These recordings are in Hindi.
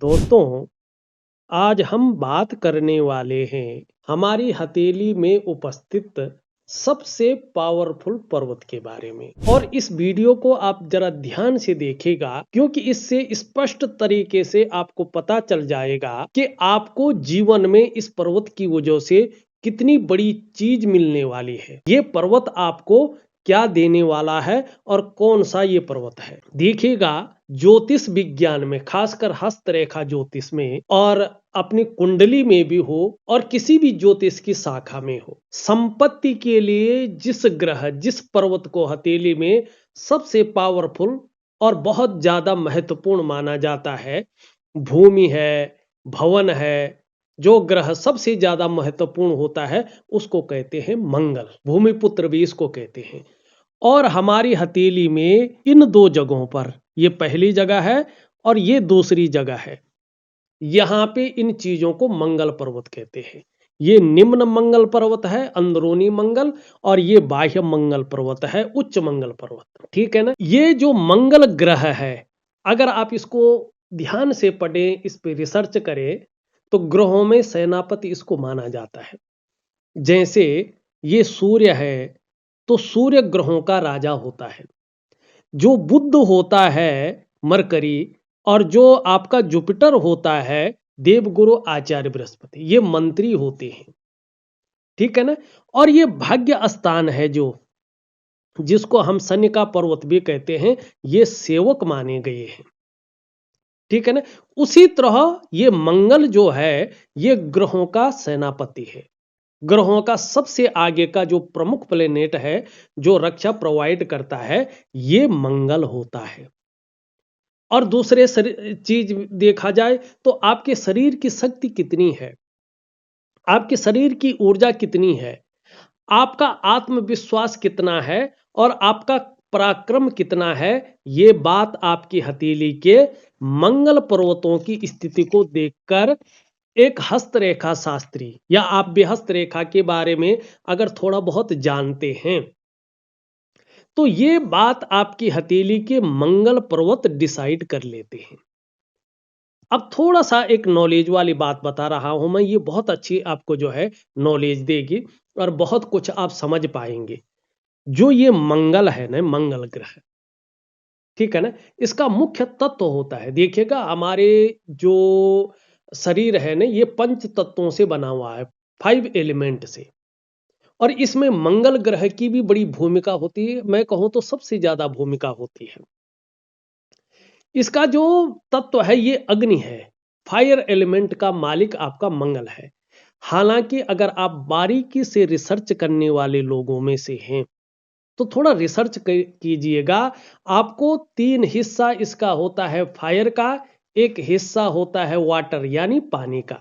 दोस्तों, आज हम बात करने वाले हैं हमारी हथेली में उपस्थित सबसे पावरफुल पर्वत के बारे में। और इस वीडियो को आप जरा ध्यान से देखिएगा, क्योंकि इससे स्पष्ट तरीके से आपको पता चल जाएगा कि आपको जीवन में इस पर्वत की वजह से कितनी बड़ी चीज मिलने वाली है। ये पर्वत आपको क्या देने वाला है और कौन सा ये पर्वत है। देखिएगा, ज्योतिष विज्ञान में, खासकर हस्तरेखा ज्योतिष में और अपनी कुंडली में भी हो और किसी भी ज्योतिष की शाखा में हो, संपत्ति के लिए जिस ग्रह, जिस पर्वत को हथेली में सबसे पावरफुल और बहुत ज्यादा महत्वपूर्ण माना जाता है, भूमि है, भवन है, जो ग्रह सबसे ज्यादा महत्वपूर्ण होता है उसको कहते हैं मंगल। भूमिपुत्र भी इसको कहते हैं। और हमारी हथेली में इन दो जगहों पर, ये पहली जगह है और ये दूसरी जगह है, यहाँ पे इन चीजों को मंगल पर्वत कहते हैं। ये निम्न मंगल पर्वत है, अंदरूनी मंगल, और ये बाह्य मंगल पर्वत है, उच्च मंगल पर्वत। ठीक है ना। ये जो मंगल ग्रह है, अगर आप इसको ध्यान से पढ़ें, इस पे रिसर्च करें, तो ग्रहों में सेनापति इसको माना जाता है। जैसे ये सूर्य है, तो सूर्य ग्रहों का राजा होता है। जो बुध होता है, मरकरी, और जो आपका जुपिटर होता है, देवगुरु आचार्य बृहस्पति, ये मंत्री होते हैं। ठीक है ना। और ये भाग्य स्थान है, जो जिसको हम शनि का पर्वत भी कहते हैं, ये सेवक माने गए हैं। ठीक है ना। उसी तरह ये मंगल जो है, ये ग्रहों का सेनापति है। ग्रहों का सबसे आगे का जो प्रमुख प्लेनेट है, जो रक्षा प्रोवाइड करता है, ये मंगल होता है। और दूसरे चीज देखा जाए तो आपके शरीर की शक्ति कितनी है, आपके शरीर की ऊर्जा कितनी है, आपका आत्मविश्वास कितना है और आपका पराक्रम कितना है, ये बात आपकी हथेली के मंगल पर्वतों की स्थिति को देखकर एक हस्तरेखा शास्त्री, या आप भी हस्तरेखा के बारे में अगर थोड़ा बहुत जानते हैं, तो ये बात आपकी हथेली के मंगल पर्वत डिसाइड कर लेते हैं। अब थोड़ा सा एक नॉलेज वाली बात बता रहा हूं मैं, ये बहुत अच्छी आपको जो है नॉलेज देगी और बहुत कुछ आप समझ पाएंगे। जो ये मंगल है ना, मंगल ग्रह, ठीक है ना, इसका मुख्य तत्व होता है, देखिएगा, हमारे जो शरीर है ना, ये पंच तत्वों से बना हुआ है, 5 एलिमेंट से। और इसमें मंगल ग्रह की भी बड़ी भूमिका होती है, मैं कहूं तो सबसे ज्यादा भूमिका होती है। इसका जो तत्व है, ये अग्नि है, फायर एलिमेंट का मालिक आपका मंगल है। हालांकि अगर आप बारीकी से रिसर्च करने वाले लोगों में से हैं, तो थोड़ा रिसर्च कीजिएगा। आपको 3 हिस्सा इसका होता है फायर का, एक हिस्सा होता है वाटर यानी पानी का।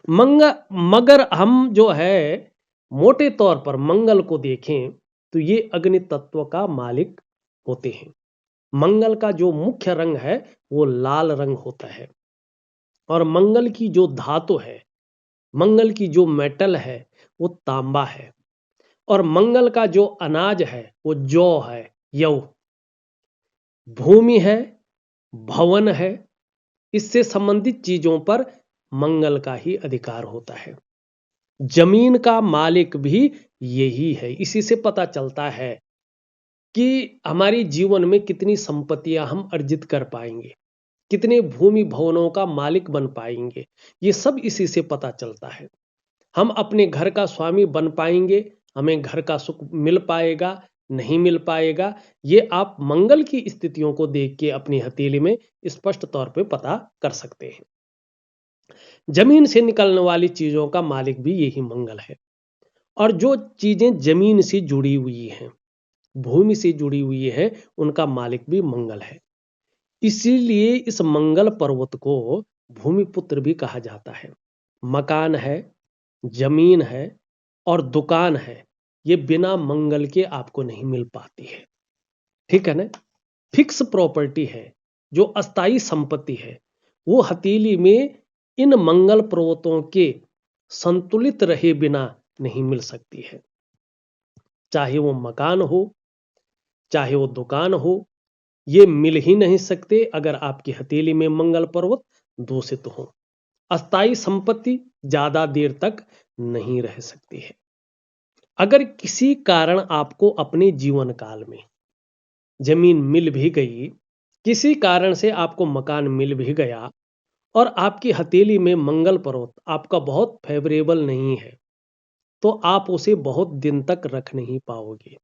मगर हम जो है मोटे तौर पर मंगल को देखें, तो ये अग्नि तत्व का मालिक होते हैं। मंगल का जो मुख्य रंग है, वो लाल रंग होता है। और मंगल की जो धातु है, मंगल की जो मेटल है, वो तांबा है। और मंगल का जो अनाज है, वो जौ है, यव। भूमि है, भवन है, इससे संबंधित चीजों पर मंगल का ही अधिकार होता है। जमीन का मालिक भी यही है। इसी से पता चलता है कि हमारी जीवन में कितनी संपत्तियां हम अर्जित कर पाएंगे, कितने भूमि भवनों का मालिक बन पाएंगे, ये सब इसी से पता चलता है। हम अपने घर का स्वामी बन पाएंगे, हमें घर का सुख मिल पाएगा, नहीं मिल पाएगा, ये आप मंगल की स्थितियों को देख के अपनी हथेली में स्पष्ट तौर पे पता कर सकते हैं। जमीन से निकलने वाली चीजों का मालिक भी यही मंगल है। और जो चीजें जमीन से जुड़ी हुई हैं, भूमि से जुड़ी हुई है, उनका मालिक भी मंगल है। इसीलिए इस मंगल पर्वत को भूमिपुत्र भी कहा जाता है। मकान है, जमीन है और दुकान है, ये बिना मंगल के आपको नहीं मिल पाती है। ठीक है ना। फिक्स प्रॉपर्टी है, जो अस्थाई संपत्ति है, वो हथेली में इन मंगल पर्वतों के संतुलित रहे बिना नहीं मिल सकती है। चाहे वो मकान हो, चाहे वो दुकान हो, ये मिल ही नहीं सकते अगर आपकी हथेली में मंगल पर्वत दूषित हो। अस्थायी संपत्ति ज्यादा देर तक नहीं रह सकती है। अगर किसी कारण आपको अपने जीवन काल में जमीन मिल भी गई, किसी कारण से आपको मकान मिल भी गया और आपकी हथेली में मंगल पर्वत आपका बहुत फेवरेबल नहीं है, तो आप उसे बहुत दिन तक रख नहीं पाओगे।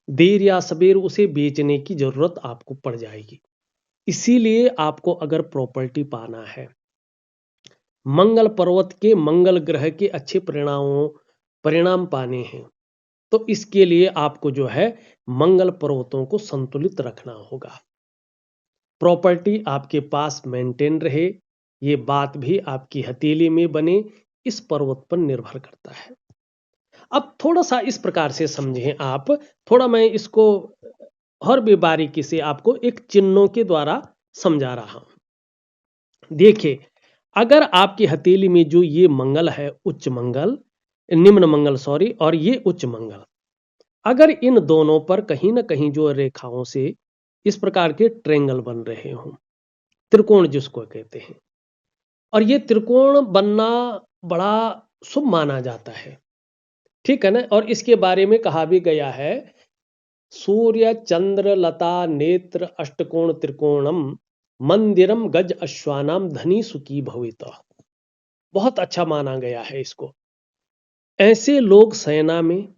देर या सवेर उसे बेचने की जरूरत आपको पड़ जाएगी। इसीलिए आपको अगर प्रॉपर्टी पाना है, मंगल पर्वत के, मंगल ग्रह के अच्छे परिणाम पाने हैं, तो इसके लिए आपको जो है मंगल पर्वतों को संतुलित रखना होगा। प्रॉपर्टी आपके पास मेंटेन रहे, ये बात भी आपकी हथेली में बने, इस पर्वत पर निर्भर करता है। अब थोड़ा सा इस प्रकार से समझें आप, थोड़ा मैं इसको और भी बारीकी से आपको एक चिन्हों के द्वारा समझा रहा हूं। देखिए, अगर आपकी हथेली में जो ये मंगल है, उच्च मंगल, निम्न मंगल सॉरी, और ये उच्च मंगल, अगर इन दोनों पर कहीं ना कहीं जो रेखाओं से इस प्रकार के ट्रेंगल बन रहे हों, त्रिकोण जिसको कहते हैं, और ये त्रिकोण बनना बड़ा शुभ माना जाता है, ठीक है ना। और इसके बारे में कहा भी गया है, सूर्य चंद्र लता नेत्र अष्टकोण त्रिकोणम मंदिरम गज अश्वानाम धनी सुखी भवित। बहुत अच्छा माना गया है इसको। ऐसे लोग सेना में,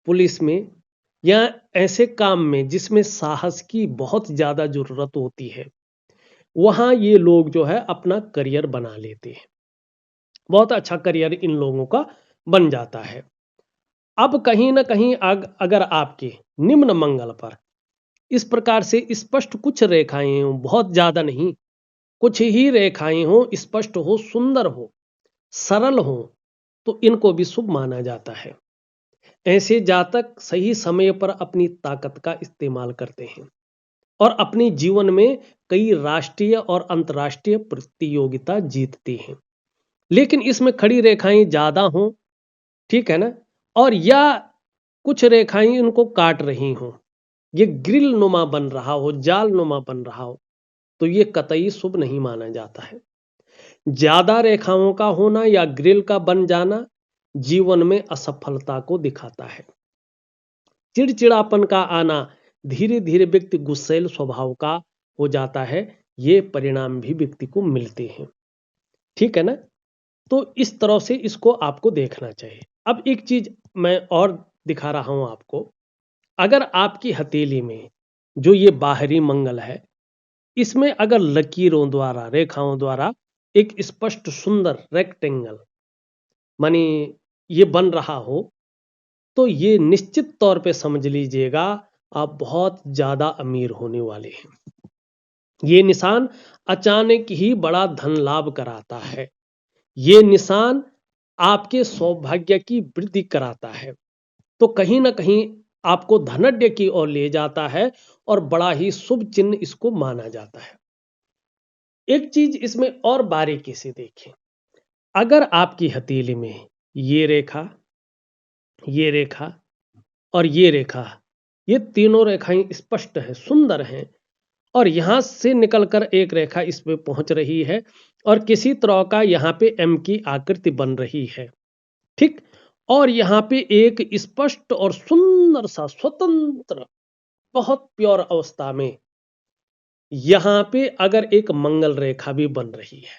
पुलिस में, या ऐसे काम में जिसमें साहस की बहुत ज्यादा जरूरत होती है, वहां ये लोग जो है अपना करियर बना लेते हैं। बहुत अच्छा करियर इन लोगों का बन जाता है। अब कहीं ना कहीं अगर आपके निम्न मंगल पर इस प्रकार से स्पष्ट कुछ रेखाएं हो, बहुत ज्यादा नहीं, कुछ ही रेखाएं हो, स्पष्ट हो, सुंदर हो, सरल हो, तो इनको भी शुभ माना जाता है। ऐसे जातक सही समय पर अपनी ताकत का इस्तेमाल करते हैं और अपने जीवन में कई राष्ट्रीय और अंतर्राष्ट्रीय प्रतियोगिता जीतते हैं। लेकिन इसमें खड़ी रेखाएं ज्यादा हों, ठीक है ना, और या कुछ रेखाएं इनको काट रही हों, ये ग्रिल नुमा बन रहा हो, जाल नुमा बन रहा हो, तो ये कतई शुभ नहीं माना जाता है। ज्यादा रेखाओं का होना या ग्रिल का बन जाना जीवन में असफलता को दिखाता है। चिड़चिड़ापन का आना, धीरे धीरे व्यक्ति गुस्सैल स्वभाव का हो जाता है, ये परिणाम भी व्यक्ति को मिलते हैं, ठीक है ना। तो इस तरह से इसको आपको देखना चाहिए। अब एक चीज मैं और दिखा रहा हूं आपको। अगर आपकी हथेली में जो ये बाहरी मंगल है, इसमें अगर लकीरों द्वारा, रेखाओं द्वारा एक स्पष्ट सुंदर रेक्टेंगल मानी ये बन रहा हो, तो ये निश्चित तौर पे समझ लीजिएगा आप बहुत ज्यादा अमीर होने वाले हैं। ये निशान अचानक ही बड़ा धन लाभ कराता है। ये निशान आपके सौभाग्य की वृद्धि कराता है, तो कहीं ना कहीं आपको धनाढ्य की ओर ले जाता है और बड़ा ही शुभ चिन्ह इसको माना जाता है। एक चीज इसमें और बारीकी से देखें, अगर आपकी हथेली में ये रेखा, ये रेखा और ये रेखा, ये तीनों रेखाएं स्पष्ट हैं, सुंदर हैं, और यहां से निकलकर एक रेखा इस पे पहुंच रही है और किसी तरह का यहां पे एम की आकृति बन रही है, ठीक, और यहां पे एक स्पष्ट और सुंदर सा स्वतंत्र बहुत प्योर अवस्था में यहां पे अगर एक मंगल रेखा भी बन रही है,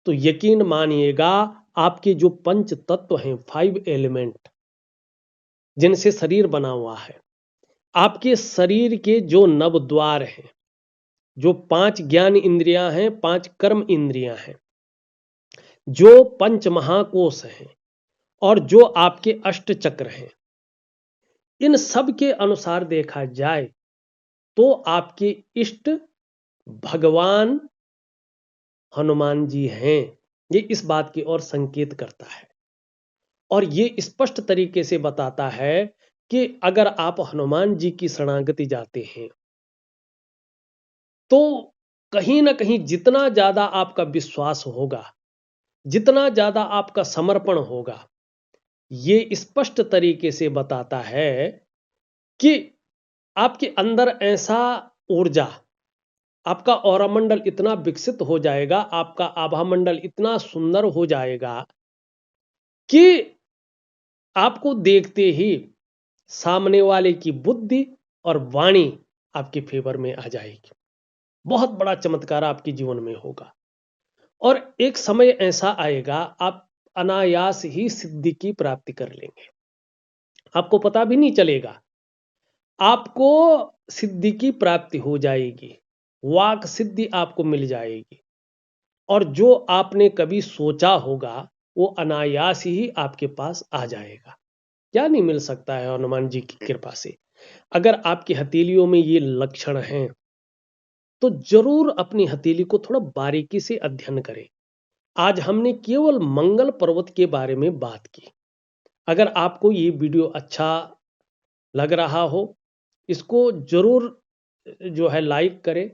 तो यकीन मानिएगा आपके जो पंच तत्व हैं, 5 एलिमेंट जिनसे शरीर बना हुआ है, आपके शरीर के जो नव द्वार हैं, जो 5 ज्ञान इंद्रियां हैं, 5 कर्म इंद्रियां हैं, जो पंच महाकोश हैं, और जो आपके अष्ट चक्र हैं, इन सब के अनुसार देखा जाए तो आपके इष्ट भगवान हनुमान जी हैं। ये इस बात की ओर संकेत करता है और ये स्पष्ट तरीके से बताता है कि अगर आप हनुमान जी की शरणागति जाते हैं, तो कहीं ना कहीं जितना ज्यादा आपका विश्वास होगा, जितना ज्यादा आपका समर्पण होगा, ये स्पष्ट तरीके से बताता है कि आपके अंदर ऐसा ऊर्जा, आपका ऑरा मंडल इतना विकसित हो जाएगा, आपका आभा मंडल इतना सुंदर हो जाएगा कि आपको देखते ही सामने वाले की बुद्धि और वाणी आपके फेवर में आ जाएगी। बहुत बड़ा चमत्कार आपके जीवन में होगा और एक समय ऐसा आएगा आप अनायास ही सिद्धि की प्राप्ति कर लेंगे, आपको पता भी नहीं चलेगा। आपको सिद्धि की प्राप्ति हो जाएगी, वाक सिद्धि आपको मिल जाएगी और जो आपने कभी सोचा होगा वो अनायास ही आपके पास आ जाएगा। क्या नहीं मिल सकता है हनुमान जी की कृपा से। अगर आपकी हथेलियों में ये लक्षण हैं तो जरूर अपनी हथेली को थोड़ा बारीकी से अध्ययन करें। आज हमने केवल मंगल पर्वत के बारे में बात की। अगर आपको ये वीडियो अच्छा लग रहा हो, इसको जरूर जो है लाइक करें,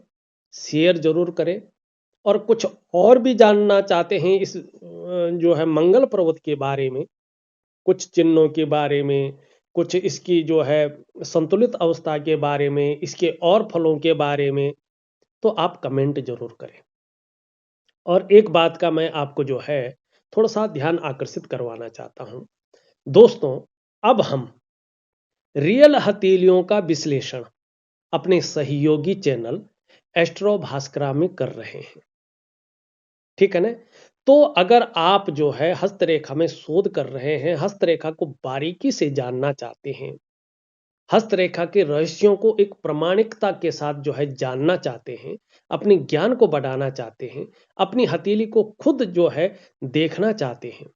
शेयर जरूर करें और कुछ और भी जानना चाहते हैं इस जो है मंगल पर्वत के बारे में, कुछ चिन्हों के बारे में, कुछ इसकी जो है संतुलित अवस्था के बारे में, इसके और फलों के बारे में, तो आप कमेंट जरूर करें। और एक बात का मैं आपको जो है थोड़ा सा ध्यान आकर्षित करवाना चाहता हूं दोस्तों। अब हम रियल हथेलियों का विश्लेषण अपने सहयोगी चैनल एस्ट्रो भास्करा में कर रहे हैं, ठीक है ना। तो अगर आप जो है हस्तरेखा में शोध कर रहे हैं, हस्तरेखा को बारीकी से जानना चाहते हैं, हस्तरेखा के रहस्यों को एक प्रामाणिकता के साथ जो है जानना चाहते हैं, अपने ज्ञान को बढ़ाना चाहते हैं, अपनी हथेली को खुद जो है देखना चाहते हैं,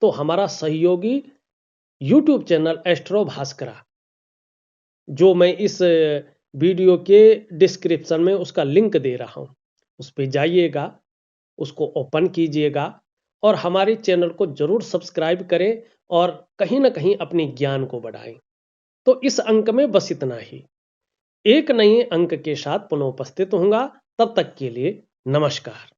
तो हमारा सहयोगी यूट्यूब चैनल एस्ट्रो भास्करा, जो मैं इस वीडियो के डिस्क्रिप्शन में उसका लिंक दे रहा हूं, उस पर जाइएगा, उसको ओपन कीजिएगा और हमारे चैनल को जरूर सब्सक्राइब करें और कहीं ना कहीं अपने ज्ञान को बढ़ाएं। तो इस अंक में बस इतना ही। एक नए अंक के साथ पुनः उपस्थित होऊंगा, तब तक के लिए नमस्कार।